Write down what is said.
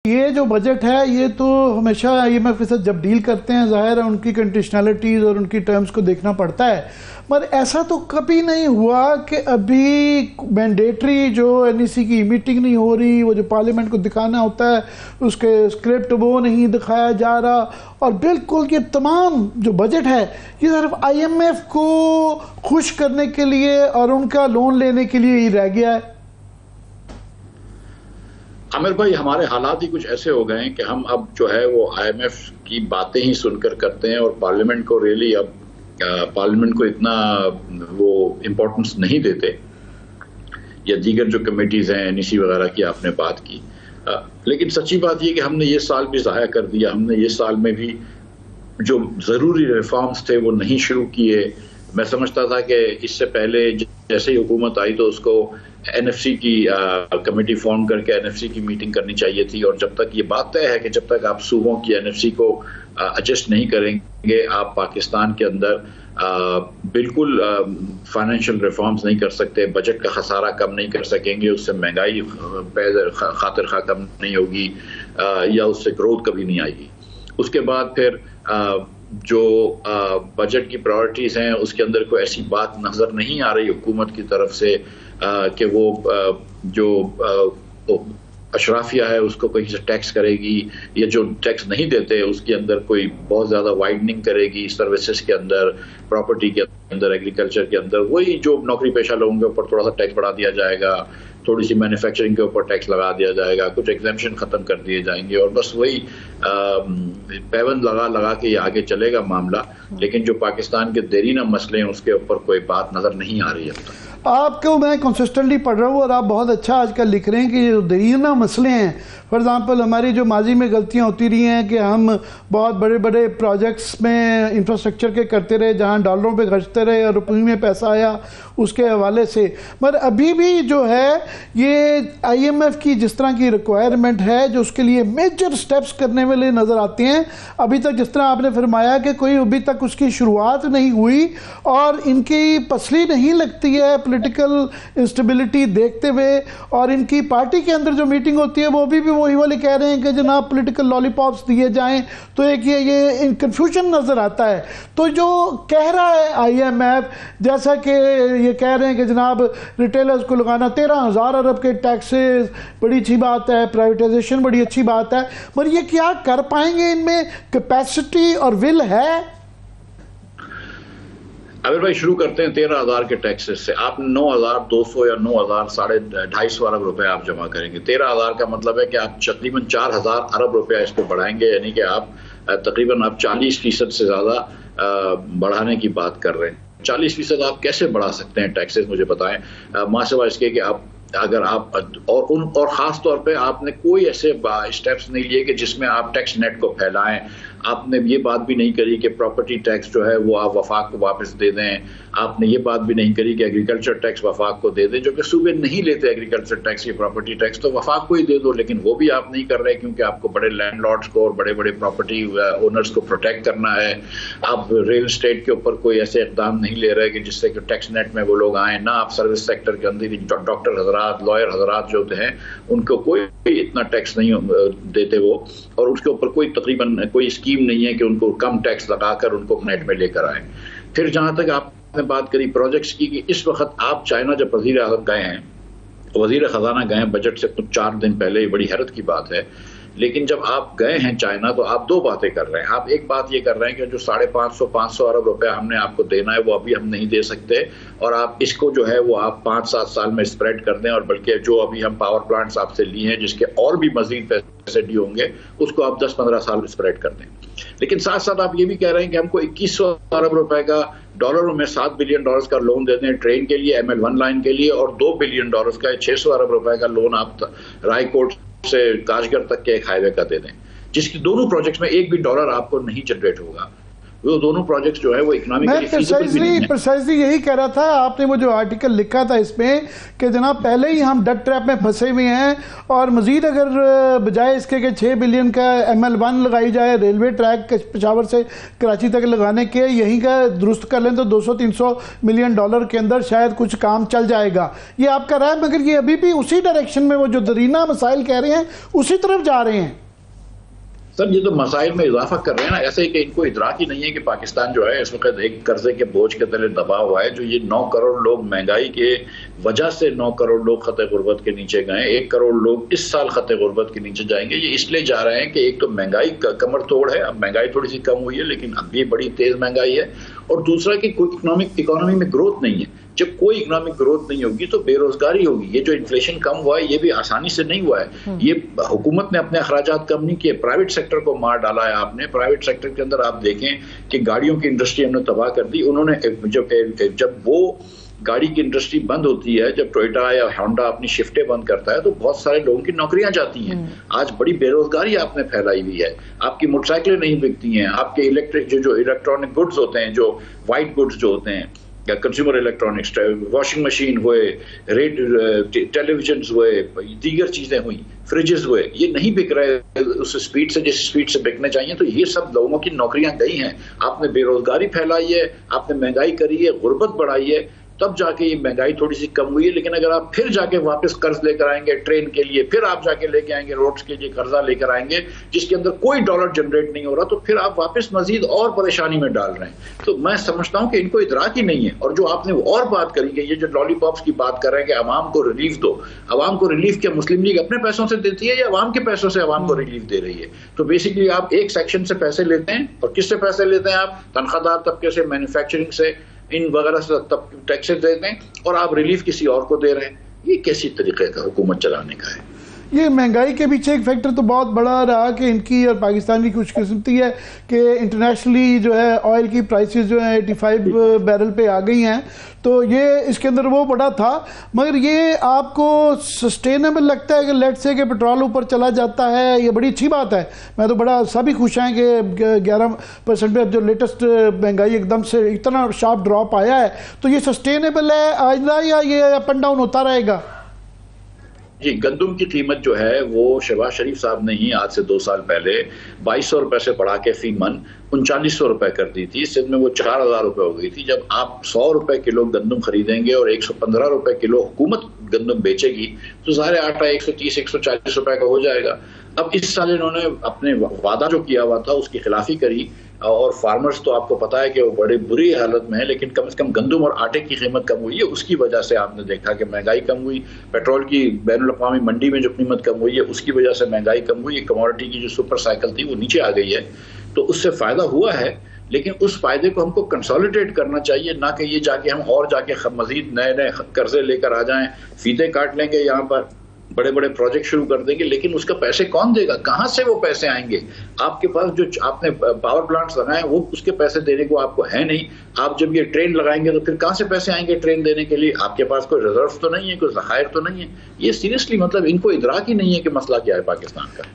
ये जो बजट है ये तो हमेशा IMF के साथ जब डील करते हैं ज़ाहिर है उनकी कंडीशनलिटीज़ और उनकी टर्म्स को देखना पड़ता है, मगर ऐसा तो कभी नहीं हुआ कि अभी मैंडेटरी जो NEC की मीटिंग नहीं हो रही, वो जो पार्लियामेंट को दिखाना होता है उसके स्क्रिप्ट वो नहीं दिखाया जा रहा, और बिल्कुल ये तमाम जो बजट है ये सिर्फ IMF को खुश करने के लिए और उनका लोन लेने के लिए ही रह गया है। आमिर भाई, हमारे हालात ही कुछ ऐसे हो गए हैं कि हम अब जो है वो IMF की बातें ही सुनकर करते हैं और पार्लियामेंट को रियली अब पार्लियामेंट को इतना वो इम्पोर्टेंस नहीं देते, या दीगर जो कमेटीज हैं NEC वगैरह की आपने बात की। लेकिन सच्ची बात ये कि हमने ये साल भी ज़ाया कर दिया, हमने ये साल में भी जो ज़रूरी रिफॉर्म्स थे वो नहीं शुरू किए। मैं समझता था कि इससे पहले जैसे ही हुकूमत आई तो उसको NFC की कमेटी फॉर्म करके NFC की मीटिंग करनी चाहिए थी, और जब तक ये बात तय है कि जब तक आप सूबों की NFC को एडजस्ट नहीं करेंगे, आप पाकिस्तान के अंदर बिल्कुल फाइनेंशियल रिफॉर्म्स नहीं कर सकते, बजट का खसारा कम नहीं कर सकेंगे, उससे महंगाई खातिर खा कम नहीं होगी, या उससे ग्रोथ कभी नहीं आएगी। उसके बाद फिर जो बजट की प्रायोरिटीज हैं उसके अंदर कोई ऐसी बात नजर नहीं आ रही हुकूमत की तरफ से कि वो जो अशराफिया है उसको कहीं से टैक्स करेगी, या जो टैक्स नहीं देते उसके अंदर कोई बहुत ज़्यादा वाइडनिंग करेगी, सर्विसेज के अंदर, प्रॉपर्टी के अंदर, एग्रीकल्चर के अंदर। वही जो नौकरी पेशा लोगों के ऊपर थोड़ा सा टैक्स बढ़ा दिया जाएगा, थोड़ी सी मैन्युफैक्चरिंग के ऊपर टैक्स लगा दिया जाएगा, कुछ एग्जेम्पशन ख़त्म कर दिए जाएंगे, और बस वही पैबंद लगा के ये आगे चलेगा मामला। लेकिन जो पाकिस्तान के देरीना मसले हैं उसके ऊपर कोई बात नज़र नहीं आ रही है अब तक। आपको मैं कंसिस्टेंटली पढ़ रहा हूँ और आप बहुत अच्छा आजकल लिख रहे हैं कि ये देरीना मसले हैं। फॉर एग्ज़ाम्पल हमारी जो माजी में गलतियाँ होती रही हैं कि हम बहुत बड़े बड़े प्रोजेक्ट्स में इंफ्रास्ट्रक्चर के करते रहे जहाँ डॉलरों पे खर्चते रहे और रुपये में पैसा आया उसके हवाले से। मगर अभी भी जो है ये IMF की जिस तरह की रिक्वायरमेंट है जो उसके लिए मेजर स्टेप्स करने वाले नज़र आते हैं, अभी तक जिस तरह आपने फरमाया कि कोई अभी तक उसकी शुरुआत नहीं हुई और इनकी पसली नहीं लगती है पॉलिटिकल इंस्टेबिलिटी देखते हुए, और इनकी पार्टी के अंदर जो मीटिंग होती है वो भी वही वाले कह रहे हैं कि जनाब पॉलिटिकल लॉलीपॉप्स दिए जाएं, तो एक ये कन्फ्यूजन नज़र आता है। तो जो कह रहा है IMF, जैसा कि ये कह रहे हैं कि जनाब रिटेलर्स को लगाना 13,000 अरब के टैक्सेस, बड़ी अच्छी बात है, प्राइवेटाइजेशन बड़ी अच्छी बात है, मगर ये क्या कर पाएंगे? इनमें कैपेसिटी और विल है? अगर भाई शुरू करते हैं 13,000 के टैक्सेस से। आप 9,200 या 9,250 अरब रुपए आप जमा करेंगे। 13,000 का मतलब है कि आप तकरीबन 4,000 अरब रुपया इसको बढ़ाएंगे, यानी कि आप तकरीबन आप 40% से ज़्यादा बढ़ाने की बात कर रहे हैं। 40% आप कैसे बढ़ा सकते हैं टैक्सेस, मुझे बताएं। मासिवा इसके कि आप अगर आप और ख़ास तौर पे आपने कोई ऐसे स्टेप्स नहीं लिए कि जिसमें आप टैक्स नेट को फैलाएं। आपने ये बात भी नहीं करी कि प्रॉपर्टी टैक्स जो है वो आप वफाक को वापस दे दें। आपने ये बात भी नहीं करी कि एग्रीकल्चर टैक्स वफाक को दे दें, जो कि सूबे नहीं लेते एग्रीकल्चर टैक्स या प्रॉपर्टी टैक्स, तो वफाक को ही दे दो। लेकिन वो भी आप नहीं कर रहे क्योंकि आपको बड़े लैंडलॉर्ड्स को और बड़े बड़े प्रॉपर्टी ओनर्स को प्रोटेक्ट करना है। आप रियल एस्टेट के ऊपर कोई ऐसे इक़दाम नहीं ले रहे कि जिससे कि टैक्स नेट में वो लोग आएँ। ना आप सर्विस सेक्टर के अंदर डॉक्टर हजरात, लॉयर हजरात जो हैं उनको कोई इतना टैक्स नहीं देते वो, और उसके ऊपर कोई तकरीबन कोई स्कीम नहीं है कि उनको कम टैक्स लगाकर उनको नेट में लेकर आए। फिर जहां तक आपने बात करी प्रोजेक्ट्स की, कि इस वक्त आप चाइना जब वजीर आज़म गए हैं, वजीर खजाना गए हैं बजट से कुछ 4 दिन पहले, बड़ी हैरत की बात है। लेकिन जब आप गए हैं चाइना तो आप 2 बातें कर रहे हैं। आप एक बात ये कर रहे हैं कि जो 550 अरब रुपया हमने आपको देना है वो अभी हम नहीं दे सकते, और आप इसको जो है वो आप 5-7 साल में स्प्रेड कर दें, और बल्कि जो अभी हम पावर प्लांट्स आपसे लिए हैं जिसके और भी मजीद पैसे ड्यू होंगे उसको आप 10-15 साल स्प्रेड कर दें। लेकिन साथ साथ आप ये भी कह रहे हैं कि हमको 2100 अरब रुपए का डॉलरों में $7 बिलियन का लोन दे दें ट्रेन के लिए, ML1 लाइन के लिए, और $2 बिलियन का 600 अरब रुपए का लोन आप रायकोट से काशगर तक के एक हाईवे का दे दें, जिसकी दोनों प्रोजेक्ट्स में एक भी डॉलर आपको नहीं जनरेट होगा। वो दोनों प्रोजेक्ट्स जो है वो इकोनॉमिकली फीजिबल भी नहीं है। प्रिसाइजली यही कह रहा था आपने, वो जो आर्टिकल लिखा था इसमें कि जनाब पहले ही हम डट ट्रैप में फंसे हुए हैं, और मजीद अगर बजाय इसके कि 6 बिलियन का ML1 लगाई जाए रेलवे ट्रैक पेशावर से कराची तक लगाने के, यहीं का दुरुस्त कर लें तो 200-300 मिलियन डॉलर के अंदर शायद कुछ काम चल जाएगा। ये आपका राय, मगर ये अभी भी उसी डायरेक्शन में, वो जो दरीना मसाइल कह रहे हैं उसी तरफ जा रहे हैं। सर ये तो मसाइल में इजाफा कर रहे हैं ना, ऐसे ही कि इनको इदराक ही नहीं है कि पाकिस्तान जो है इस वक्त एक कर्जे के बोझ के तले दबा हुआ है। जो ये 9 करोड़ लोग महंगाई के वजह से 9 करोड़ लोग खत गुर्बत के नीचे गए, 1 करोड़ लोग इस साल खत गुर्बत के नीचे जाएंगे। ये इसलिए जा रहे हैं कि एक तो महंगाई कमर तोड़ है, अब महंगाई थोड़ी सी कम हुई है लेकिन अब भी बड़ी तेज महंगाई है, और दूसरा कि कोई इकोनॉमी में ग्रोथ नहीं है। जब कोई इकोनॉमिक ग्रोथ नहीं होगी तो बेरोजगारी होगी। ये जो इन्फ्लेशन कम हुआ है ये भी आसानी से नहीं हुआ है, ये हुकूमत ने अपने अखराजात कम नहीं किए, प्राइवेट सेक्टर को मार डाला है आपने। प्राइवेट सेक्टर के अंदर आप देखें कि गाड़ियों की इंडस्ट्री हमने तबाह कर दी। उन्होंने जब वो गाड़ी की इंडस्ट्री बंद होती है, जब टोयोटा या होंडा अपनी शिफ्टें बंद करता है तो बहुत सारे लोगों की नौकरियां जाती हैं। आज बड़ी बेरोजगारी आपने फैलाई हुई है, आपकी मोटरसाइकिलें नहीं बिकती हैं, आपके इलेक्ट्रॉनिक गुड्स होते हैं, जो वाइट गुड्स जो होते हैं, कंज्यूमर इलेक्ट्रॉनिक्स, वॉशिंग मशीन हुए, टेलीविजन हुए, दीगर चीजें हुई, फ्रिजेस हुए, ये नहीं बिक रहे उस स्पीड से जिस स्पीड से बिकने चाहिए। तो ये सब लोगों की नौकरियां गई हैं। आपने बेरोजगारी फैलाई है, आपने महंगाई करी है, गुर्बत बढ़ाई है, तब जाके ये महंगाई थोड़ी सी कम हुई है। लेकिन अगर आप फिर जाके वापस कर्ज लेकर आएंगे ट्रेन के लिए, फिर आप जाके लेके आएंगे रोड्स के लिए कर्जा लेकर आएंगे जिसके अंदर कोई डॉलर जनरेट नहीं हो रहा, तो फिर आप वापस मजीद और परेशानी में डाल रहे हैं। तो मैं समझता हूं कि इनको इदराक ही नहीं है। और जो आपने और बात करी कि ये जो लॉलीपॉप्स की बात कर रहे हैं कि अवाम को रिलीफ दो, अवाम को रिलीफ क्या मुस्लिम लीग अपने पैसों से देती है या अवाम के पैसों से अवाम को रिलीफ दे रही है? तो बेसिकली आप एक सेक्शन से पैसे लेते हैं, और किससे पैसे लेते हैं आप? तनख्वाहदार तबके से, मैन्युफैक्चरिंग से, इन वगैरह से टैक्सेस देते हैं, और आप रिलीफ किसी और को दे रहे हैं। ये कैसी तरीके का हुकूमत चलाने का है? ये महंगाई के पीछे एक फैक्टर तो बहुत बड़ा रहा कि इनकी और पाकिस्तान की खुशकिस्मती है कि इंटरनेशनली जो है ऑयल की प्राइसेस जो है 85 बैरल पे आ गई हैं, तो ये इसके अंदर वो बड़ा था। मगर ये आपको सस्टेनेबल लगता है कि लेट से कि पेट्रोल ऊपर चला जाता है? ये बड़ी अच्छी बात है, मैं तो बड़ा सभी खुश हैं कि 11% पे अब जो लेटेस्ट महंगाई एकदम से इतना शार्प ड्रॉप आया है, तो ये सस्टेनेबल है आइंदा या ये अप एंड डाउन होता रहेगा? जी, गंदुम की कीमत जो है वो शहबाज शरीफ साहब ने ही आज से 2 साल पहले 2200 रुपए से बढ़ा के फी मन 3900 रुपए कर दी थी। सिंध में वो 4000 रुपए हो गई थी। जब आप 100 रुपए किलो गंदुम खरीदेंगे और 115 रुपए किलो हुकूमत गंदुम बेचेगी तो सारे आटा 130-140 रुपए का हो जाएगा। अब इस साल इन्होंने अपने वादा जो किया हुआ था उसकी खिलाफी करी, और फार्मर्स तो आपको पता है कि वो बड़ी बुरी हालत में है, लेकिन कम से कम गंदुम और आटे की कीमत कम हुई है। उसकी वजह से आपने देखा कि महंगाई कम हुई। पेट्रोल की बैनुल-अक़वामी मंडी में जो कीमत कम हुई है उसकी वजह से महंगाई कम हुई। कमोडिटी की जो सुपर साइकिल थी वो नीचे आ गई है, तो उससे फायदा हुआ है। लेकिन उस फायदे को हमको कंसोलिडेट करना चाहिए, ना कि ये जाके हम और जाके मजीद नए नए कर्जे लेकर आ जाएं, फीते काट लेंगे, यहाँ पर बड़े बड़े प्रोजेक्ट शुरू कर देंगे, लेकिन उसका पैसे कौन देगा? कहां से वो पैसे आएंगे? आपके पास जो आपने पावर प्लांट्स लगाए वो उसके पैसे देने को आपको है नहीं। आप जब ये ट्रेन लगाएंगे तो फिर कहां से पैसे आएंगे ट्रेन देने के लिए? आपके पास कोई रिजर्व तो नहीं है, कोई ज़खायर तो नहीं है। ये सीरियसली मतलब इनको इदराक ही नहीं है कि मसला क्या है पाकिस्तान का।